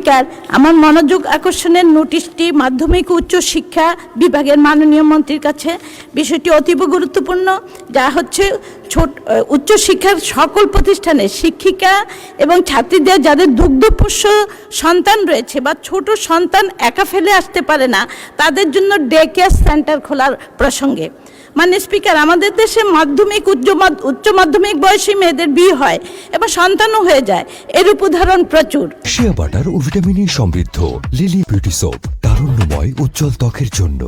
Speaker, আমার মনোযোগ আকর্ষণের নোটিশটি মাধ্যমিক ও উচ্চ শিক্ষা বিভাগের মাননীয় মন্ত্রীর কাছে। বিষয়টি অতীব গুরুত্বপূর্ণ, যা হচ্ছে উচ্চশিক্ষার সকল প্রতিষ্ঠানে শিক্ষিকা এবং ছাত্রীদের যাদের দুগ্ধপোষ্য সন্তান রয়েছে বা ছোট সন্তান একা ফেলে আসতে পারে না, তাদের জন্য ডে কেয়ার সেন্টার খোলার প্রসঙ্গে। মানে স্পিকার, আমাদের দেশে মাধ্যমিক উচ্চ মাধ্যমিক বয়সী মেয়েদের বিয়ে হয় এবং সন্তানও হয়ে যায়, এরূপ উদাহরণ প্রচুর। শিয়া বাটার ও ভিটামিনে সমৃদ্ধ লিলি বিউটি সোপ, তারুণ্যময় উজ্জ্বল ত্বকের জন্য।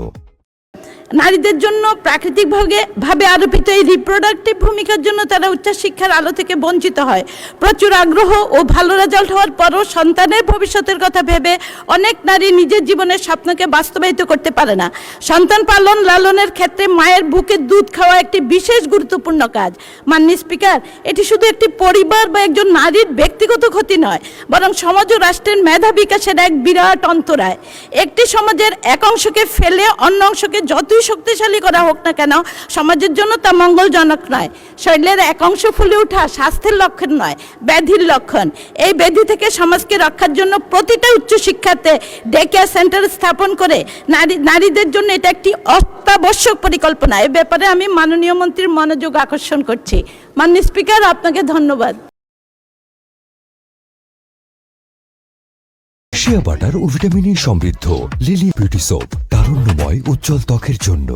নারীদের জন্য প্রাকৃতিকভাবে আরোপিত এই রিপ্রোডাক্টিভ ভূমিকার জন্য তারা উচ্চশিক্ষার আলো থেকে বঞ্চিত হয়। প্রচুর আগ্রহ ও ভালো রেজাল্ট হওয়ার পরও সন্তানের ভবিষ্যতের কথা ভেবে অনেক নারী নিজের জীবনের স্বপ্নকে বাস্তবায়িত করতে পারে না। সন্তান পালন লালনের ক্ষেত্রে মায়ের বুকের দুধ খাওয়া একটি বিশেষ গুরুত্বপূর্ণ কাজ। মাননীয় স্পিকার, এটি শুধু একটি পরিবার বা একজন নারীর ব্যক্তিগত ক্ষতি নয়, বরং সমাজ ও রাষ্ট্রের মেধা বিকাশের এক বিরাট অন্তরায়। একটি সমাজের এক অংশকে ফেলে অন্য অংশকে যতই শক্তিশালী করা হোক না কেন, সমাজের জন্য তা মঙ্গলজনক নয়। শরীরের এক অংশ ফুলে ওঠা স্বাস্থ্যের লক্ষণ নয়, ব্যাধির লক্ষণ। এই ব্যাধি থেকে সমাজকে রক্ষার জন্য প্রতিটা উচ্চশিক্ষাতে ডে কেয়ার সেন্টার স্থাপন করে নারীদের জন্য এটা একটি অত্যাবশ্যক পরিকল্পনা। এ ব্যাপারে আমি মাননীয় মন্ত্রীর মনোযোগ আকর্ষণ করছি। মাননীয় স্পিকার, আপনাকে ধন্যবাদ। শিয়া বাটার ও ভিটামিনে সমৃদ্ধ লিলি বিউটি সোপ, তারুণ্যময় উজ্জ্বল ত্বকের জন্য।